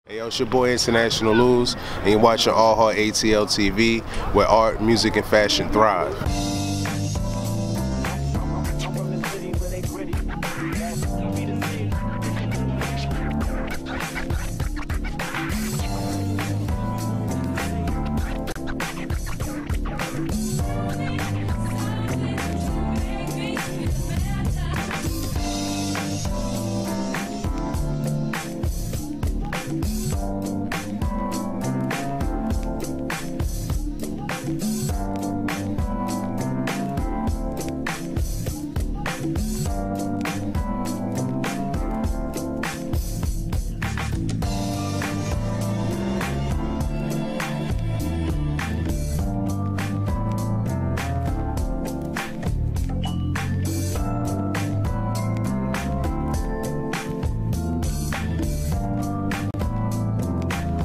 Hey, yo, it's your boy International Lose, and you're watching Art Heart ATL TV, where art, music, and fashion thrive.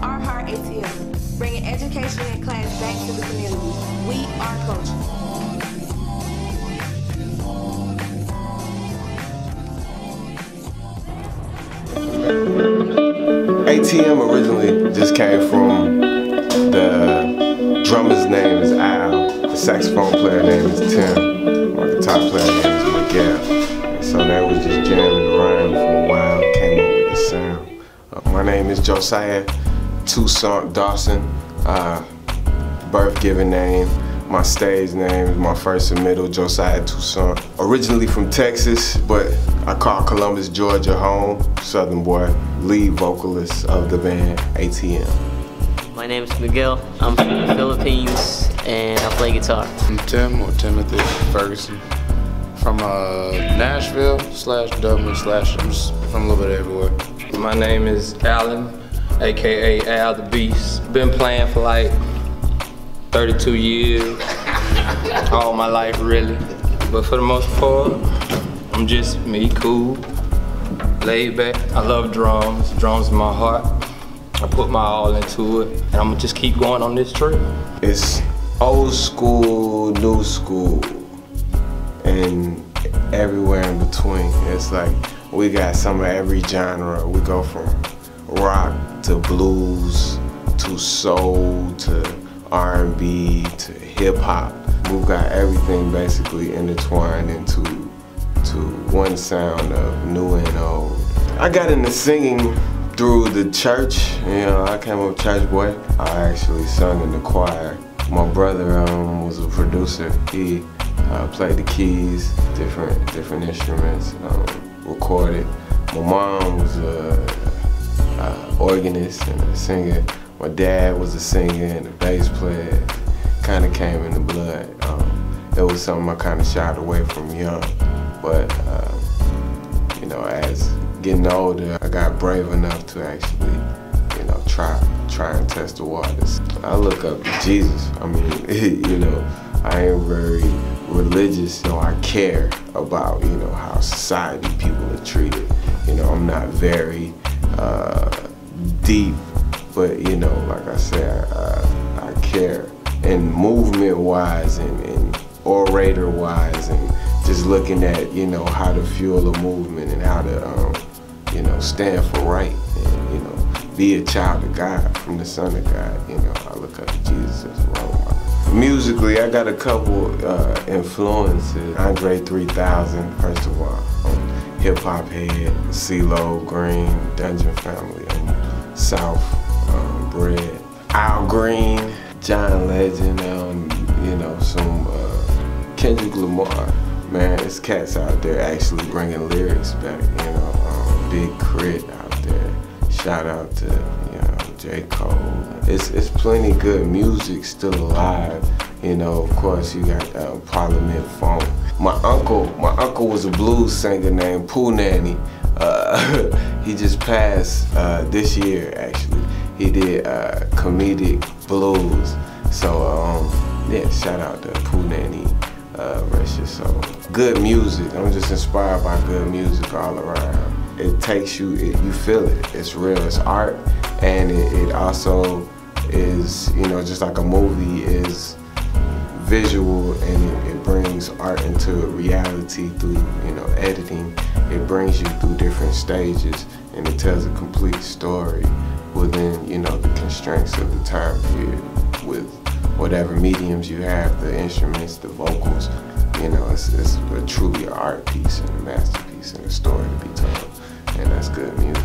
Art Heart ATL, bringing education and class back to the community. We are culture. ATM originally just came from the drummer's name is Al, the saxophone player name is Tim, or the guitar player name is Miguel. And so they was just jamming around for a while, came up with the sound. My name is Josiah Toussaint Dawson, birth given name. My stage name is my first and middle, Josiah Toussaint. Originally from Texas, but I call Columbus, Georgia home. Southern boy, lead vocalist of the band ATM. My name is Miguel. I'm from the Philippines and I play guitar. I'm Tim, or Timothy Ferguson, from Nashville / Dublin / I'm just from a little bit everywhere. My name is Alan, aka Al the Beast. Been playing for like 32 years, all my life really. But for the most part, I'm just me, cool, laid back. I love drums, drums in my heart. I put my all into it, and I'm gonna just keep going on this trip. It's old school, new school, and everywhere in between. It's like we got some of every genre. We go from rock to blues to soul to R&B to hip hop. We've got everything basically intertwined into one sound of new and old. I got into singing through the church. You know, I came up church boy. I actually sung in the choir. My brother was a producer. He played the keys, different instruments, recorded. My mom was a organist and a singer. My dad was a singer and a bass player. Kind of came in the blood. It was something I kind of shied away from young, but you know, as getting older, I got brave enough to actually, you know, try and test the waters. I look up to Jesus. I mean, you know, I ain't very religious, so I care about, you know, how society people are treated. You know, I'm not very deep, but you know, like I said, I care. And movement-wise and orator-wise, and just looking at, you know, how to fuel a movement and how to, you know, stand for right and, you know, be a child of God, from the Son of God. You know, I look up to Jesus as a role model. Musically, I got a couple influences. Andre 3000, first of all, hip hop head, C.E.O. Green, Dungeon Family, South bred. Al Green, John Legend, you know, some Kendrick Lamar. Man, there's cats out there actually bringing lyrics back, you know, Big Crit out there. Shout out to, you know, J. Cole. It's plenty good music still alive. You know, of course, you got Parliament Funk. My uncle was a blues singer named Pooh Nanny. He just passed this year, actually. He did comedic blues. So, yeah, shout out to Pooh Nanny, rest your soul. Good music. I'm just inspired by good music all around. It takes you, you feel it. It's real. It's art, and it also is, you know, just like a movie is visual, and it brings art into reality through, you know, editing. It brings you through different stages, and it tells a complete story. within, you know, the constraints of the time period with whatever mediums you have, the instruments, the vocals. You know, it's a truly an art piece and a masterpiece and a story to be told, and that's good music.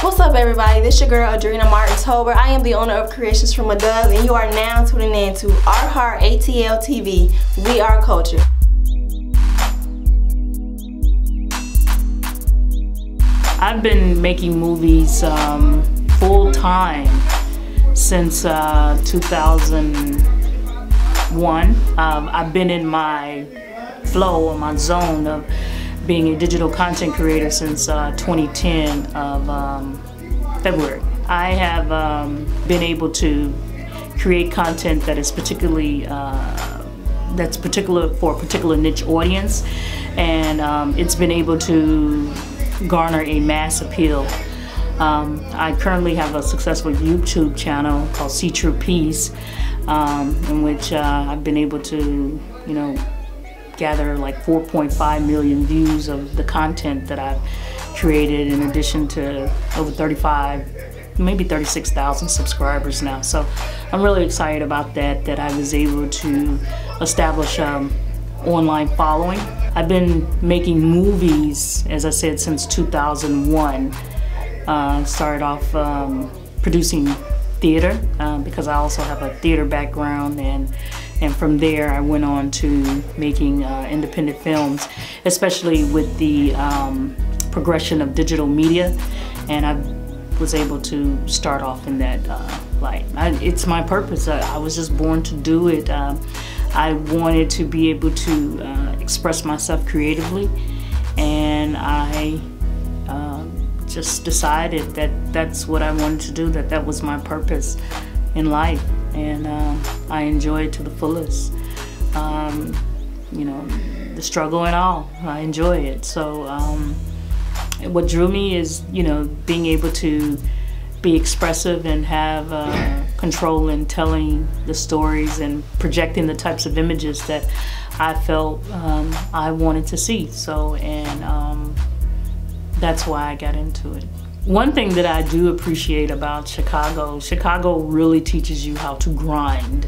What's up, everybody? This your girl Adrena Martin Tober. I am the owner of Creations from a Dove, and you are now tuning in to Art Heart ATL TV. We are culture. I've been making movies full time since 2001. I've been in my flow or my zone of being a digital content creator since 2010 of February. I have been able to create content that is particularly that's particular for a particular niche audience, and it's been able to garner a mass appeal. I currently have a successful YouTube channel called See True Peace, in which I've been able to, you know, gather like 4.5 million views of the content that I've created, in addition to over 35, maybe 36,000 subscribers now. So I'm really excited about that I was able to establish online following. I've been making movies, as I said, since 2001. Started off producing theater because I also have a theater background, and from there I went on to making independent films, especially with the progression of digital media, and I was able to start off in that light. It's my purpose. I was just born to do it. I wanted to be able to express myself creatively, and I just decided that that's what I wanted to do, that was my purpose in life, and I enjoy it to the fullest. You know, the struggle and all, I enjoy it. So what drew me is, you know, being able to be expressive and have control in telling the stories and projecting the types of images that I felt I wanted to see. So, and that's why I got into it. One thing that I do appreciate about Chicago really teaches you how to grind,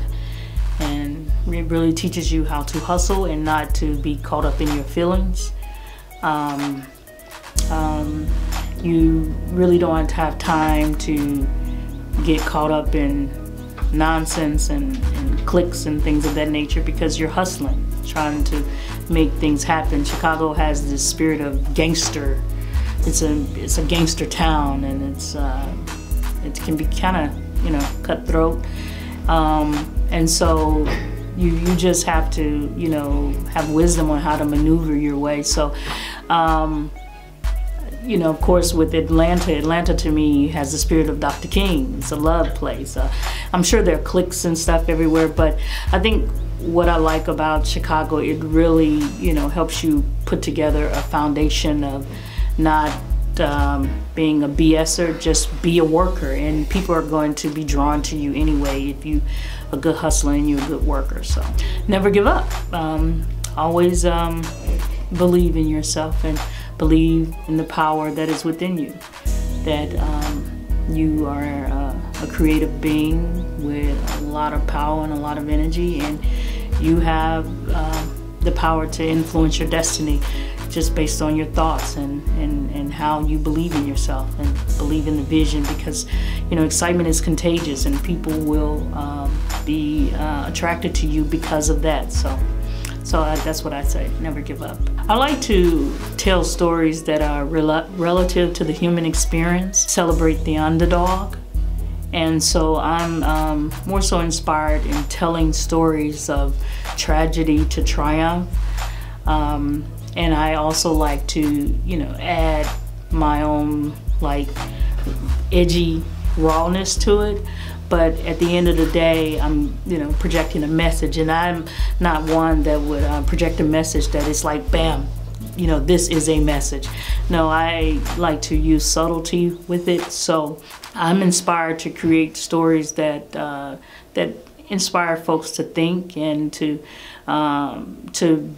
and it really teaches you how to hustle and not to be caught up in your feelings. You really don't have time to get caught up in nonsense and cliques and things of that nature, because you're hustling, trying to make things happen. Chicago has this spirit of gangster. It's a gangster town, and it can be kind of, you know, cutthroat, and so you just have to, you know, have wisdom on how to maneuver your way. So you know, of course, with Atlanta to me has the spirit of Dr. King. It's a love place. I'm sure there are cliques and stuff everywhere, but I think what I like about Chicago, it really, you know, helps you put together a foundation of not being a BSer, just be a worker, and people are going to be drawn to you anyway if you a good hustler and you're a good worker. So never give up. Always believe in yourself and believe in the power that is within you, that you are a creative being with a lot of power and a lot of energy, and you have the power to influence your destiny just based on your thoughts and how you believe in yourself and believe in the vision, because, you know, excitement is contagious and people will be attracted to you because of that. So So that's what I say, never give up. I like to tell stories that are relative to the human experience, celebrate the underdog. And so I'm more so inspired in telling stories of tragedy to triumph. And I also like to, you know, add my own like edgy rawness to it. But at the end of the day, I'm, you know, projecting a message, and I'm not one that would project a message that is like, bam, you know, this is a message. No, I like to use subtlety with it. So I'm inspired to create stories that that inspire folks to think and to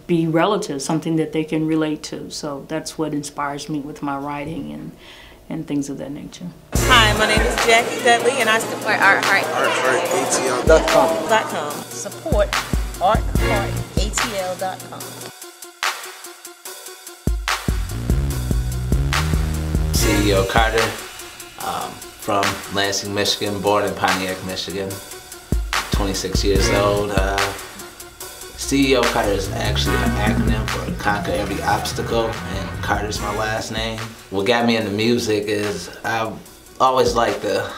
be relative, something that they can relate to. So that's what inspires me with my writing and things of that nature. Hi, my name is Jackie Dudley, and I support Art Heart ATL.com. Support Art Heart ATL.com. C.E.O. Carter, from Lansing, Michigan, born in Pontiac, Michigan, 26 years old. C.E.O. Carter is actually an acronym for Conquer Every Obstacle, and Carter's my last name. What got me into music is I've always liked the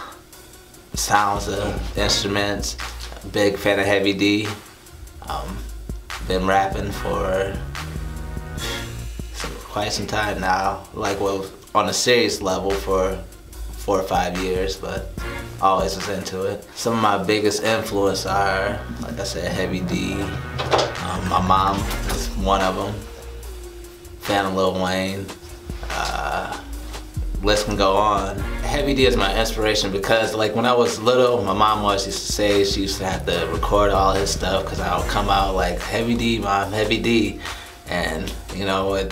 sounds of instruments. Big fan of Heavy D. Been rapping for quite some time now, like well, on a serious level for 4 or 5 years, but always was into it. Some of my biggest influence are, like I said, Heavy D. My mom is one of them. Fan of Lil Wayne. List can go on. Heavy D is my inspiration because, like, when I was little, my mom always used to say she used to have to record all his stuff because I would come out like, Heavy D, Mom, Heavy D. And, you know, a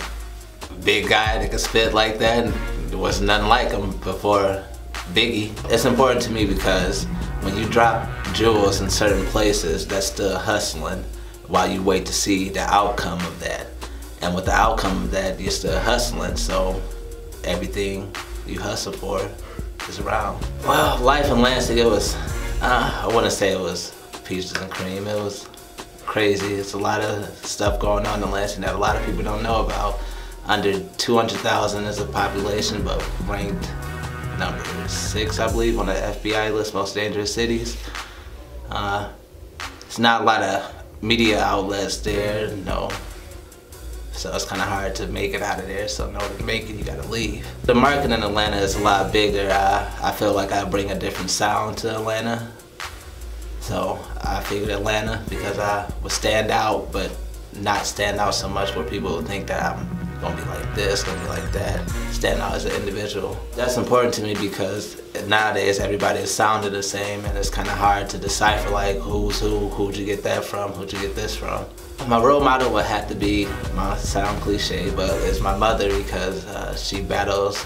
big guy that could spit like that, and there was nothing like him before Biggie. It's important to me because when you drop jewels in certain places, that's still hustling while you wait to see the outcome of that. And with the outcome of that, you're still hustling, so everything you hustle for is around. Well, life in Lansing, it was, I wouldn't say it was peaches and cream. It was crazy. It's a lot of stuff going on in Lansing that a lot of people don't know about. Under 200,000 is the population, but ranked number 6, I believe, on the FBI list, most dangerous cities. It's not a lot of media outlets there, no. So it's kind of hard to make it out of there, so in order to make it, you gotta leave. The market in Atlanta is a lot bigger. I feel like I bring a different sound to Atlanta. So I figured Atlanta because I would stand out, but not stand out so much where people would think that I'm gonna be like this, gonna be like that, stand out as an individual. That's important to me because nowadays everybody is sounding the same, and it's kind of hard to decipher like who's who'd you get that from, who'd you get this from. My role model would have to be, might sound cliche, but it's my mother because she battles,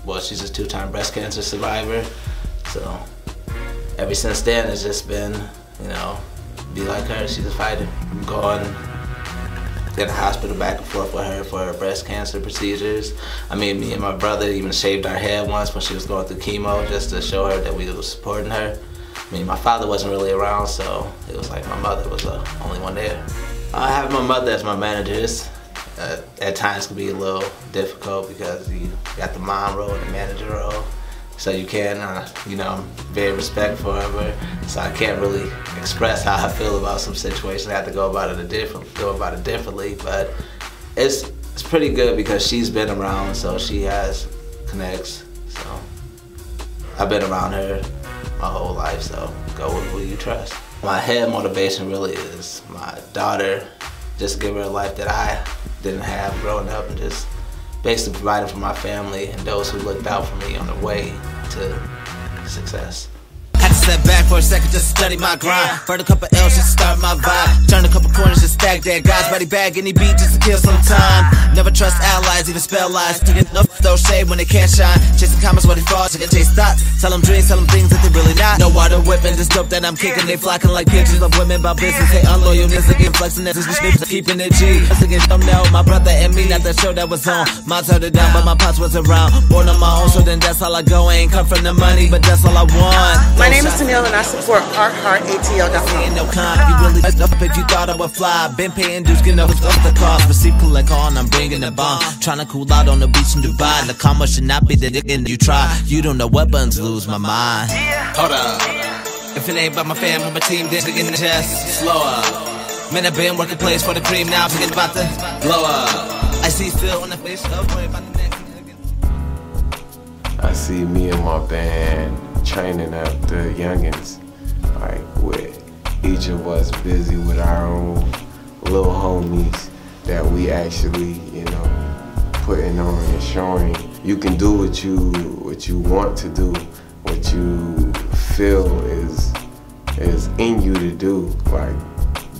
well, she's a 2-time breast cancer survivor. So ever since then it's just been, you know, be like her, she's a fighter. Going in the hospital back and forth with her for her breast cancer procedures. I mean, me and my brother even shaved our head once when she was going through chemo just to show her that we were supporting her. I mean, my father wasn't really around, so it was like my mother was the only one there. I have my mother as my manager. At times can be a little difficult because you got the mom role and the manager role. So you can, you know, I'm very respectful of her. So I can't really express how I feel about some situations. I have to go about it differently. But it's pretty good because she's been around, so she has connects. So I've been around her my whole life, so go with who you trust. My head motivation really is my daughter, just give her a life that I didn't have growing up, and just basically providing for my family and those who looked out for me on the way to success. Had to step back for a second just to study my grind. Burn a couple L's just to start my vibe. Turn a couple corners just stack dead guys. Body bag any beat just to kill some time. Never trust allies, even spell lies. Taking enough throw shade when they can't shine. Chasing comments while they fall, taking chase thoughts. Tell them dreams, tell them things that they really not. No water whipping, this dope that I'm kicking. They flocking like pigeons of women about business. They unloyalness again, flexing that keeping it G. Again, thumbnail, my brother and me, not that show that was on. Mom turned it down, but my pops was around. Born on my own, so then that's all I go. Ain't come from the money, but that's all I want. My name is Tamil, and I support Art Heart ATL.com. You really up if you thought I would fly. been paying dues, getting up the cost. Receive, collect, call, and I'm bringing the bomb. Trying to cool out on the beach in Dubai. The comma should not be the dick you try. You don't know what buttons lose my mind. Hold up. If it ain't about my fam or my team, then in the chest. Slow up. Man, I've been working plays for the cream, now I'm forgetting about the blow up. I see still on the face of about the next. I see me and my band training up the youngins, like with each of us busy with our own little homies that we actually, you know, putting on and showing you can do what you want to do, what you feel is in you to do. Like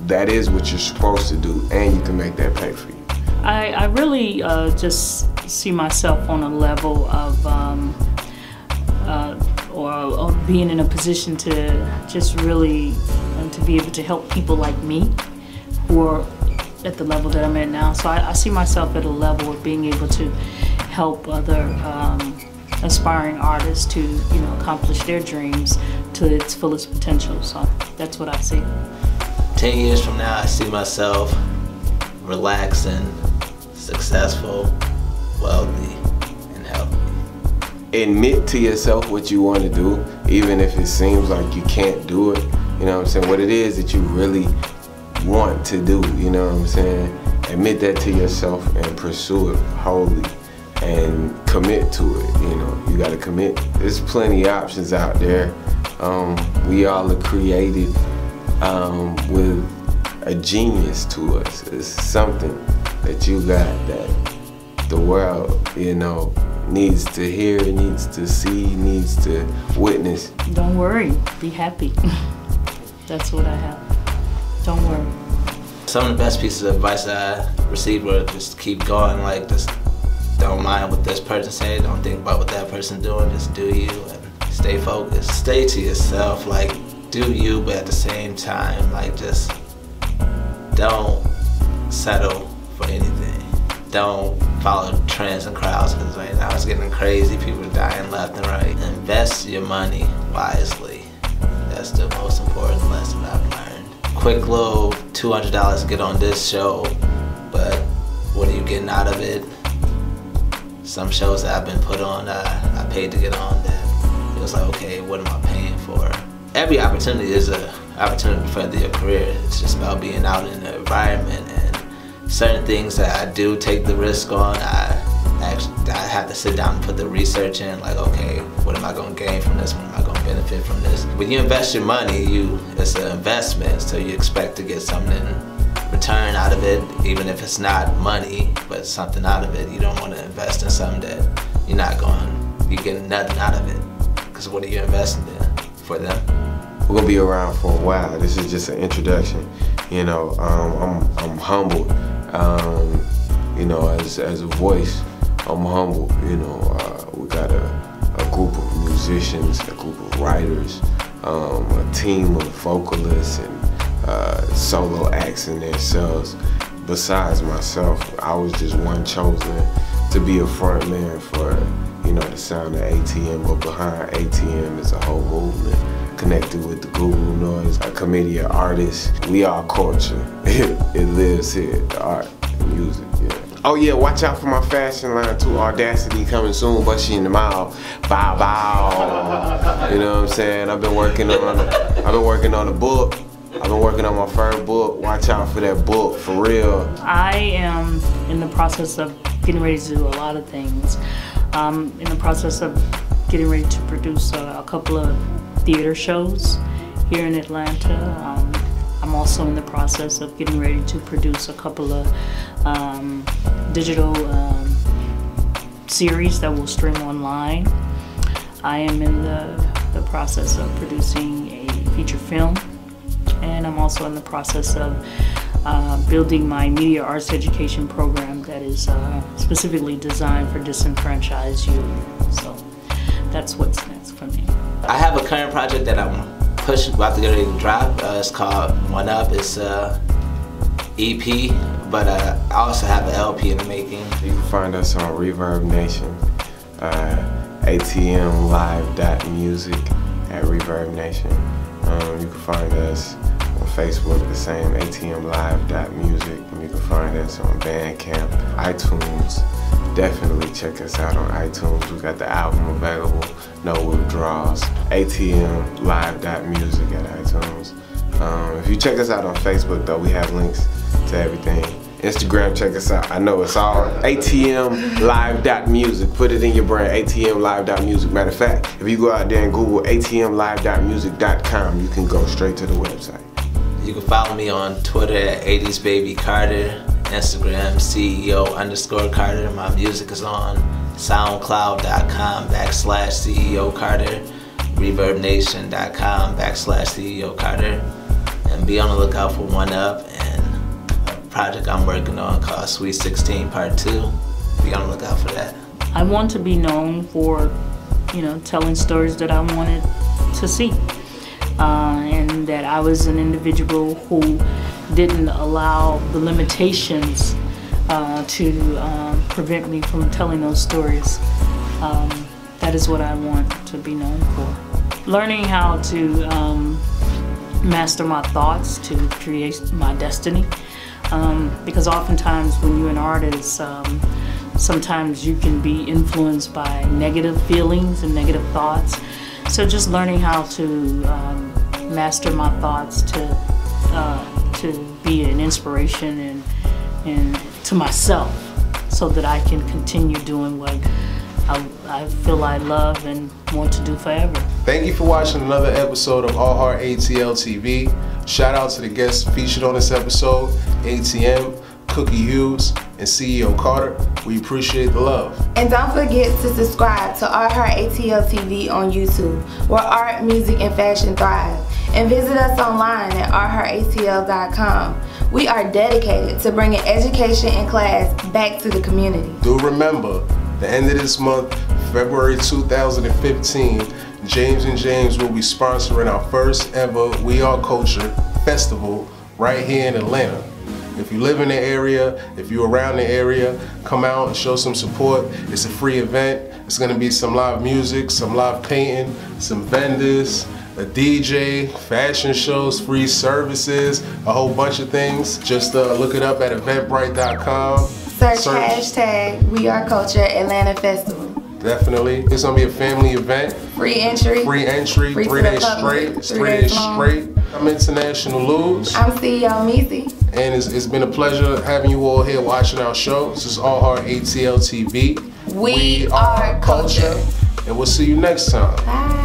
that is what you're supposed to do, and you can make that pay for you. I really just see myself on a level of or being in a position to just really to be able to help people like me who are at the level that I'm at now. So I see myself at a level of being able to help other aspiring artists to, you know, accomplish their dreams to its fullest potential. So that's what I see. 10 years from now, I see myself relaxing, successful, wealthy, and healthy. Admit to yourself what you want to do, even if it seems like you can't do it. You know what I'm saying? What it is that you really want to do, you know what I'm saying? Admit that to yourself and pursue it wholly and commit to it, you know? You gotta commit. There's plenty of options out there. We all are created with a genius to us. It's something that you got that the world, you know, needs to hear, needs to see, needs to witness. Don't worry, be happy. That's what I have. Don't worry. Some of the best pieces of advice that I received were just keep going, like just don't mind what this person said, don't think about what that person's doing, just do you and stay focused. Stay to yourself, like do you, but at the same time, like just don't settle for anything. Don't follow trends and crowds, because right now it's getting crazy, people are dying left and right. Invest your money wisely. That's the most important lesson I've learned. Quick little $200 to get on this show, but what are you getting out of it? Some shows that I've been put on, I paid to get on, that it was like, okay, what am I paying for? Every opportunity is an opportunity to further your career. It's just about being out in the environment, and certain things that I do take the risk on, I have to sit down and put the research in, like, okay, what am I going to gain from this? What am I going to benefit from this? When you invest your money, it's an investment, so you expect to get something in return out of it, even if it's not money, but something out of it. You don't want to invest in something that you're getting nothing out of it, because what are you investing in for them? We're gonna be around for a while. This is just an introduction. You know, I'm humbled. You know, as a voice, I'm humbled. You know, we got a group of musicians, a group of writers, a team of vocalists and solo acts in themselves. Besides myself, I was just one chosen to be a front man for, you know, the sound of ATM, but behind ATM is a whole movement connected with the Google Noise, a committee of artists. We are culture. It lives here, the art, the music, yeah. Oh yeah, watch out for my fashion line too. Audacity coming soon, but she in the mouth. Bow bow. You know what I'm saying? I've been working on the book. I've been working on my first book. Watch out for that book, for real. I am in the process of getting ready to do a lot of things. In the process of getting ready to produce a couple of theater shows here in Atlanta. I'm also in the process of getting ready to produce a couple of digital series that will stream online. I am in the process of producing a feature film, and I'm also in the process of building my media arts education program that is specifically designed for disenfranchised youth. So that's what's next for me. I have a current project that I'm about to get ready to drop. It's called One Up. It's EP, but I also have an LP in the making. You can find us on Reverb Nation, ATMlive.music at Reverb Nation. You can find us on Facebook, the same, atmlive.music. And you can find us on Bandcamp, iTunes. Definitely check us out on iTunes. We got the album available, no withdrawals. atmlive.music at iTunes. If you check us out on Facebook though, we have links to everything. Instagram, check us out. I know it's all atmlive.music. Put it in your brain, atmlive.music. Matter of fact, if you go out there and Google atmlive.music.com, you can go straight to the website. You can follow me on Twitter at 80sbabycarter, Instagram CEO _Carter. My music is on soundcloud.com/CEO Carter, reverbnation.com/CEO Carter. And be on the lookout for One Up and a project I'm working on called Sweet 16 Part 2. Be on the lookout for that. I want to be known for, telling stories that I wanted to see. And that I was an individual who didn't allow the limitations to prevent me from telling those stories. That is what I want to be known for. Learning how to master my thoughts to create my destiny. Because oftentimes when you're an artist, sometimes you can be influenced by negative feelings and negative thoughts. So just learning how to master my thoughts to be an inspiration and to myself, so that I can continue doing what I feel I love and want to do forever. Thank you for watching another episode of Art Heart ATL TV. Shout out to the guests featured on this episode, ATM, Coquie Hughes, and C.E.O Carter. We appreciate the love. And don't forget to subscribe to Art Heart ATL TV on YouTube, where art, music, and fashion thrive. And visit us online at artheartatl.com. We are dedicated to bringing education and class back to the community. Do remember, the end of this month, February 2015, James & James will be sponsoring our first ever We Are Culture Festival right here in Atlanta. If you live in the area, if you're around the area, come out and show some support. It's a free event. It's going to be some live music, some live painting, some vendors, a DJ, fashion shows, free services, a whole bunch of things. Just look it up at eventbrite.com. Search hashtag We Are Culture Atlanta Festival. Definitely. It's going to be a family event. Free entry. Free entry. Free 3 days straight. It's 3 days straight. I'm International Luz. I'm C.E.O. Mesi. And it's been a pleasure having you all here watching our show. This is Art Heart ATL TV. We are culture. And we'll see you next time. Bye.